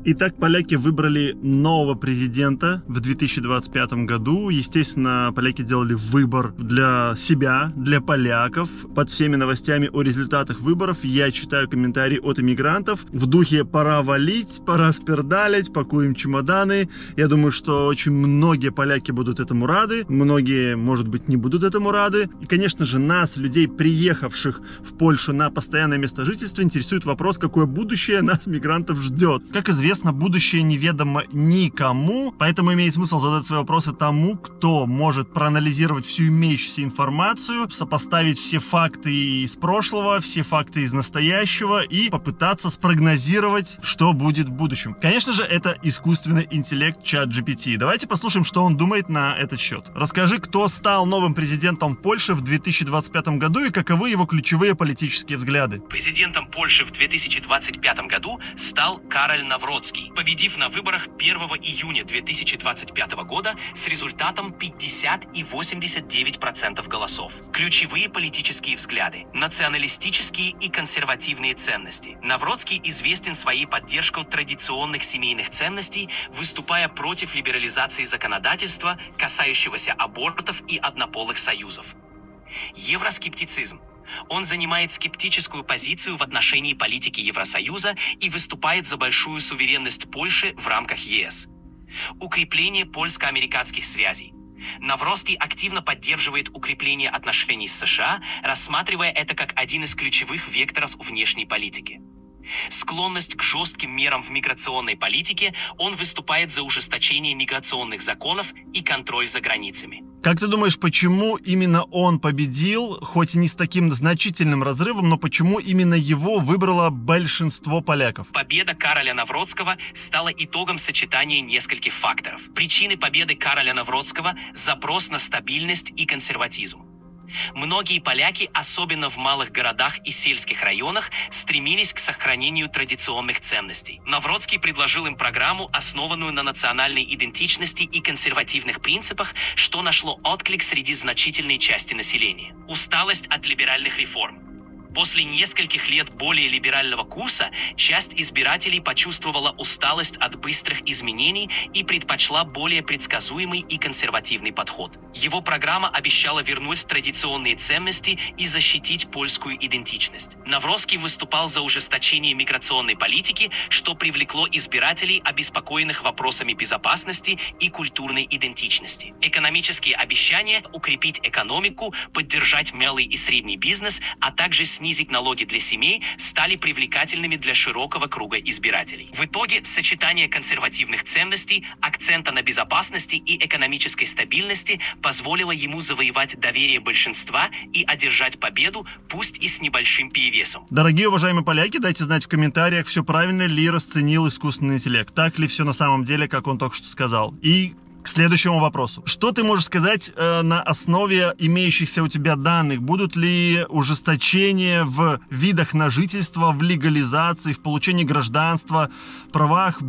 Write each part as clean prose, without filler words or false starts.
Итак, поляки выбрали нового президента в 2025 году. Естественно, поляки делали выбор для себя, для поляков. Под всеми новостями о результатах выборов я читаю комментарии от иммигрантов в духе «пора валить, пора спердалить, пакуем чемоданы». Я думаю, что очень многие поляки будут этому рады, многие, может быть, не будут этому рады. И, конечно же, нас, людей, приехавших в Польшу на постоянное место жительства, интересует вопрос, какое будущее нас, мигрантов, ждет. Как известно, будущее неведомо никому, поэтому имеет смысл задать свои вопросы тому, кто может проанализировать всю имеющуюся информацию, сопоставить все факты из прошлого, все факты из настоящего и попытаться спрогнозировать, что будет в будущем. Конечно же, это искусственный интеллект ChatGPT. Давайте послушаем, что он думает на этот счет. Расскажи, кто стал новым президентом Польши в 2025 году и каковы его ключевые политические взгляды. Президентом Польши в 2025 году стал Кароль Навроцкий, победив на выборах 1 июня 2025 года с результатом 50,89% голосов. Ключевые политические взгляды, националистические и консервативные ценности. Навроцкий известен своей поддержкой традиционных семейных ценностей, выступая против либерализации законодательства, касающегося абортов и однополых союзов. Евроскептицизм. Он занимает скептическую позицию в отношении политики Евросоюза и выступает за большую суверенность Польши в рамках ЕС. Укрепление польско-американских связей. Навроцкий активно поддерживает укрепление отношений с США, рассматривая это как один из ключевых векторов внешней политики. Склонность к жестким мерам в миграционной политике, он выступает за ужесточение миграционных законов и контроль за границами. Как ты думаешь, почему именно он победил, хоть и не с таким значительным разрывом, но почему именно его выбрало большинство поляков? Победа Кароля Навроцкого стала итогом сочетания нескольких факторов. Причины победы Кароля Навроцкого – запрос на стабильность и консерватизм. Многие поляки, особенно в малых городах и сельских районах, стремились к сохранению традиционных ценностей. Навроцкий предложил им программу, основанную на национальной идентичности и консервативных принципах, что нашло отклик среди значительной части населения. Усталость от либеральных реформ. После нескольких лет более либерального курса часть избирателей почувствовала усталость от быстрых изменений и предпочла более предсказуемый и консервативный подход. Его программа обещала вернуть традиционные ценности и защитить польскую идентичность. Навроцкий выступал за ужесточение миграционной политики, что привлекло избирателей, обеспокоенных вопросами безопасности и культурной идентичности. Экономические обещания укрепить экономику, поддержать малый и средний бизнес, а также снизить налоги для семей стали привлекательными для широкого круга избирателей. В итоге сочетание консервативных ценностей, акцента на безопасности и экономической стабильности позволило ему завоевать доверие большинства и одержать победу, пусть и с небольшим перевесом. Дорогие уважаемые поляки, дайте знать в комментариях, все правильно ли расценил искусственный интеллект. Так ли все на самом деле, как он только что сказал. И к следующему вопросу. Что ты можешь сказать на основе имеющихся у тебя данных? Будут ли ужесточения в видах на жительство, в легализации, в получении гражданства, правах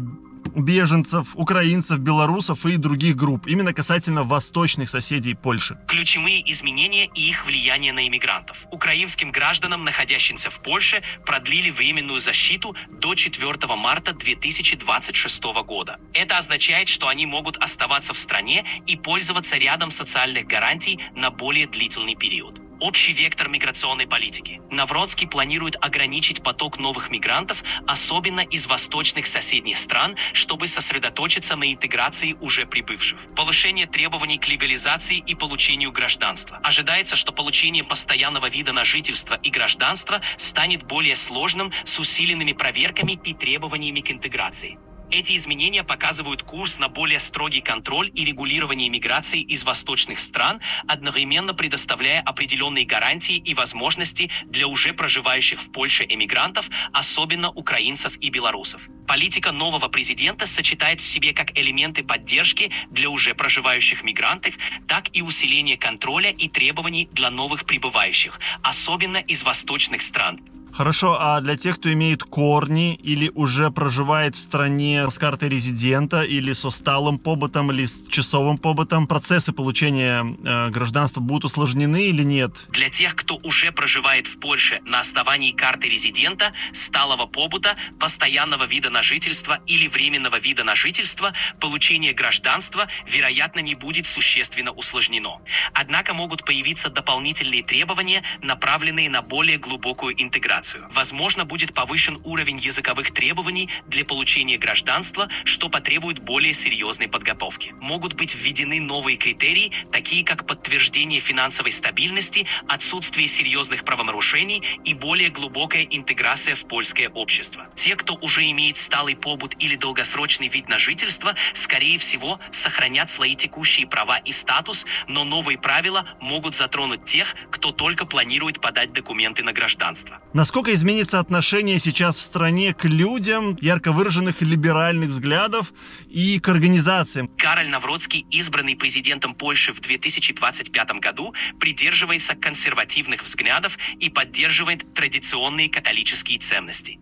беженцев, украинцев, белорусов и других групп, именно касательно восточных соседей Польши? Ключевые изменения и их влияние на иммигрантов. Украинским гражданам, находящимся в Польше, продлили временную защиту до 4 марта 2026 года. Это означает, что они могут оставаться в стране и пользоваться рядом социальных гарантий на более длительный период. Общий вектор миграционной политики. Навроцкий планирует ограничить поток новых мигрантов, особенно из восточных соседних стран, чтобы сосредоточиться на интеграции уже прибывших. Повышение требований к легализации и получению гражданства. Ожидается, что получение постоянного вида на жительство и гражданство станет более сложным, с усиленными проверками и требованиями к интеграции. Эти изменения показывают курс на более строгий контроль и регулирование миграции из восточных стран, одновременно предоставляя определенные гарантии и возможности для уже проживающих в Польше эмигрантов, особенно украинцев и белорусов. Политика нового президента сочетает в себе как элементы поддержки для уже проживающих мигрантов, так и усиление контроля и требований для новых прибывающих, особенно из восточных стран. Хорошо, а для тех, кто имеет корни или уже проживает в стране с картой резидента, или со сталым побытом, или с часовым побытом, процессы получения гражданства будут усложнены или нет? Для тех, кто уже проживает в Польше на основании карты резидента, сталого побыта, постоянного вида на жительство или временного вида на жительство, получение гражданства, вероятно, не будет существенно усложнено. Однако могут появиться дополнительные требования, направленные на более глубокую интеграцию. Возможно, будет повышен уровень языковых требований для получения гражданства, что потребует более серьезной подготовки. Могут быть введены новые критерии, такие как подтверждение финансовой стабильности, отсутствие серьезных правонарушений и более глубокая интеграция в польское общество. Те, кто уже имеет сталый побыт или долгосрочный вид на жительство, скорее всего, сохранят свои текущие права и статус, но новые правила могут затронуть тех, кто только планирует подать документы на гражданство. Насколько изменится отношение сейчас в стране к людям ярко выраженных либеральных взглядов и к организациям? Кароль Навроцкий, избранный президентом Польши в 2025 году, придерживается консервативных взглядов и поддерживает традиционные католические ценности.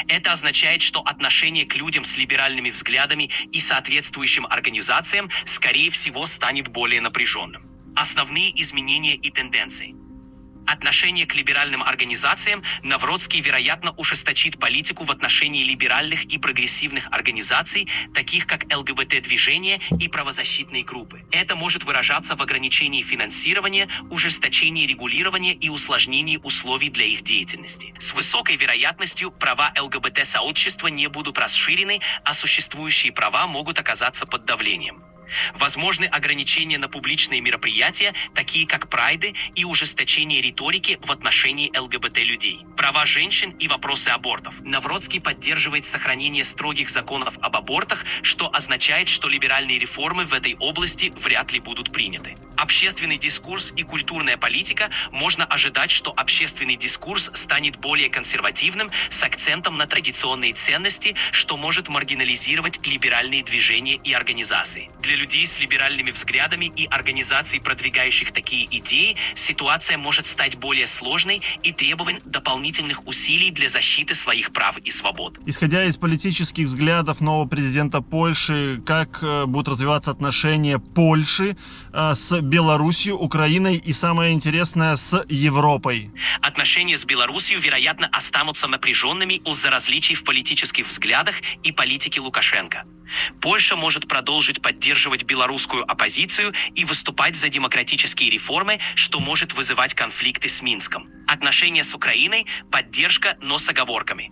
Это означает, что отношение к людям с либеральными взглядами и соответствующим организациям, скорее всего, станет более напряженным. Основные изменения и тенденции. Отношение к либеральным организациям Навроцкий, вероятно, ужесточит политику в отношении либеральных и прогрессивных организаций, таких как ЛГБТ-движение и правозащитные группы. Это может выражаться в ограничении финансирования, ужесточении регулирования и усложнении условий для их деятельности. С высокой вероятностью права ЛГБТ-сообщества не будут расширены, а существующие права могут оказаться под давлением. Возможны ограничения на публичные мероприятия, такие как прайды, и ужесточение риторики в отношении ЛГБТ-людей. Права женщин и вопросы абортов. Навроцкий поддерживает сохранение строгих законов об абортах, что означает, что либеральные реформы в этой области вряд ли будут приняты. Общественный дискурс и культурная политика. Можно ожидать, что общественный дискурс станет более консервативным с акцентом на традиционные ценности, что может маргинализировать либеральные движения и организации. Для людей с либеральными взглядами и организаций, продвигающих такие идеи, ситуация может стать более сложной и требовать дополнительных усилий для защиты своих прав и свобод. Исходя из политических взглядов нового президента Польши, как будут развиваться отношения Польши с Белоруссией, Украиной и, самое интересное, с Европой? Отношения с Белоруссией, вероятно, останутся напряженными из-за различий в политических взглядах и политике Лукашенко. Польша может продолжить поддерживать белорусскую оппозицию и выступать за демократические реформы, что может вызывать конфликты с Минском. Отношения с Украиной – поддержка, но с оговорками.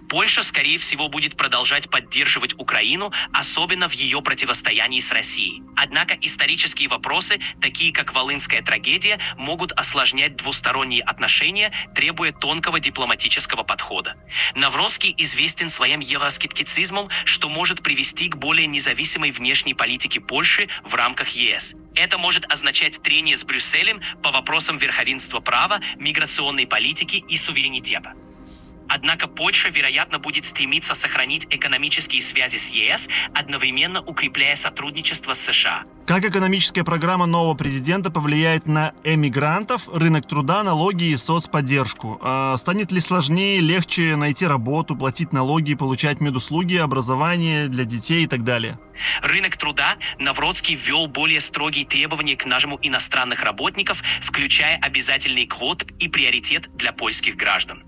Польша, скорее всего, будет продолжать поддерживать Украину, особенно в ее противостоянии с Россией. Однако исторические вопросы, такие как Волынская трагедия, могут осложнять двусторонние отношения, требуя тонкого дипломатического подхода. Навроцкий известен своим евроскептицизмом, что может привести к более независимой внешней политике Польши в рамках ЕС. Это может означать трение с Брюсселем по вопросам верховенства права, миграционной политики и суверенитета. Однако Польша, вероятно, будет стремиться сохранить экономические связи с ЕС, одновременно укрепляя сотрудничество с США. Как экономическая программа нового президента повлияет на эмигрантов, рынок труда, налоги и соцподдержку? Станет ли сложнее, легче найти работу, платить налоги, получать медуслуги, образование для детей и так далее? Рынок труда. Навроцкий ввел более строгие требования к нажиму иностранных работников, включая обязательные квоты и приоритет для польских граждан.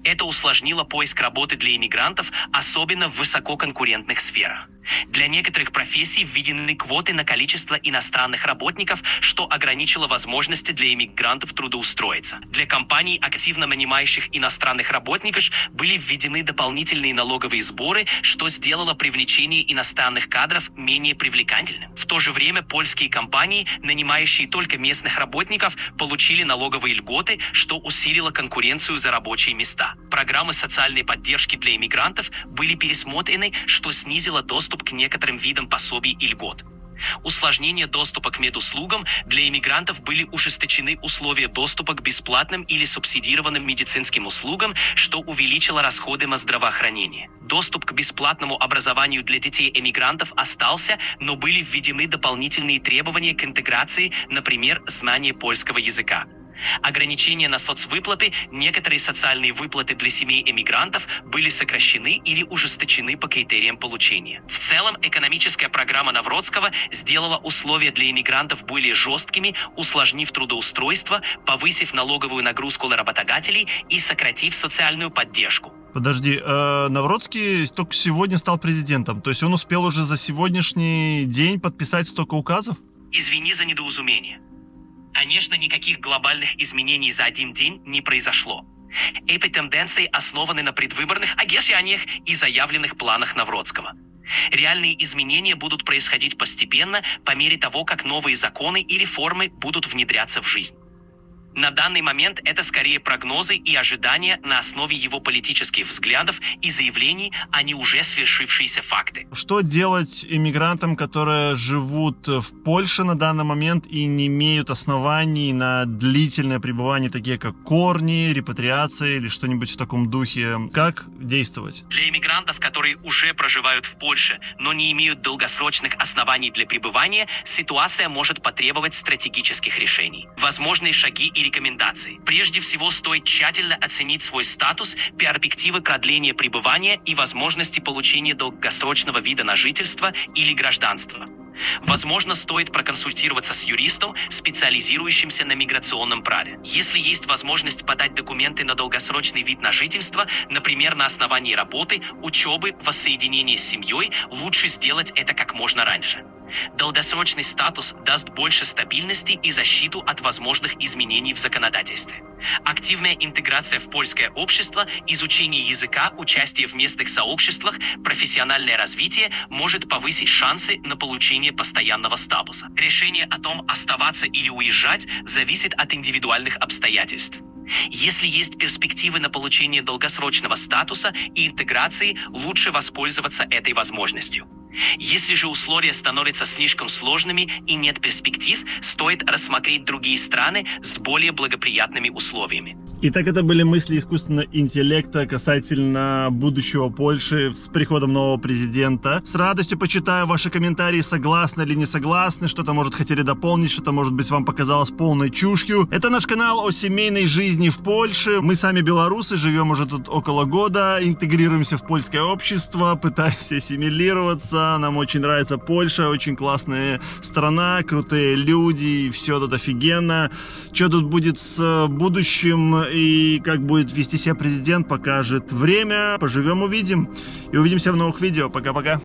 Это усложнило поиск работы для иммигрантов, особенно в высококонкурентных сферах. Для некоторых профессий введены квоты на количество иностранных работников, что ограничило возможности для иммигрантов трудоустроиться. Для компаний, активно нанимающих иностранных работников, были введены дополнительные налоговые сборы, что сделало привлечение иностранных кадров менее привлекательным. В то же время польские компании, нанимающие только местных работников, получили налоговые льготы, что усилило конкуренцию за рабочие места. Программы социальной поддержки для иммигрантов были пересмотрены, что снизило доступ к некоторым видам пособий и льгот. Усложнение доступа к медуслугам. Для иммигрантов были ужесточены условия доступа к бесплатным или субсидированным медицинским услугам, что увеличило расходы на здравоохранение. Доступ к бесплатному образованию для детей эмигрантов остался, но были введены дополнительные требования к интеграции, например, знание польского языка. Ограничения на соцвыплаты, некоторые социальные выплаты для семей эмигрантов были сокращены или ужесточены по критериям получения. В целом, экономическая программа Навроцкого сделала условия для эмигрантов более жесткими, усложнив трудоустройство, повысив налоговую нагрузку на работодателей и сократив социальную поддержку. Подожди, Навроцкий только сегодня стал президентом, то есть он успел уже за сегодняшний день подписать столько указов? Извини за недоразумение. Конечно, никаких глобальных изменений за один день не произошло. Эти тенденции основаны на предвыборных обещаниях и заявленных планах Навроцкого. Реальные изменения будут происходить постепенно по мере того, как новые законы и реформы будут внедряться в жизнь. На данный момент это скорее прогнозы и ожидания на основе его политических взглядов и заявлений, а не уже свершившиеся факты. Что делать иммигрантам, которые живут в Польше на данный момент и не имеют оснований на длительное пребывание, такие как корни, репатриация или что-нибудь в таком духе? Как действовать? Для иммигрантов, которые уже проживают в Польше, но не имеют долгосрочных оснований для пребывания, ситуация может потребовать стратегических решений. Возможные шаги и рекомендации. Прежде всего, стоит тщательно оценить свой статус, перспективы продления пребывания и возможности получения долгосрочного вида на жительство или гражданство. Возможно, стоит проконсультироваться с юристом, специализирующимся на миграционном праве. Если есть возможность подать документы на долгосрочный вид на жительство, например, на основании работы, учебы, воссоединения с семьей, лучше сделать это как можно раньше. Долгосрочный статус даст больше стабильности и защиту от возможных изменений в законодательстве. Активная интеграция в польское общество, изучение языка, участие в местных сообществах, профессиональное развитие может повысить шансы на получение постоянного статуса. Решение о том, оставаться или уезжать, зависит от индивидуальных обстоятельств. Если есть перспективы на получение долгосрочного статуса и интеграции, лучше воспользоваться этой возможностью. Если же условия становятся слишком сложными и нет перспектив, стоит рассмотреть другие страны с более благоприятными условиями. Итак, это были мысли искусственного интеллекта касательно будущего Польши с приходом нового президента. С радостью почитаю ваши комментарии, согласны или не согласны, что-то, может, хотели дополнить, что-то, может быть, вам показалось полной чушью. Это наш канал о семейной жизни в Польше. Мы сами белорусы, живем уже тут около года, интегрируемся в польское общество, пытаемся ассимилироваться. Нам очень нравится Польша, очень классная страна, крутые люди, все тут офигенно. Что тут будет с будущим и как будет вести себя президент, покажет время. Поживем, увидим. И увидимся в новых видео. Пока-пока.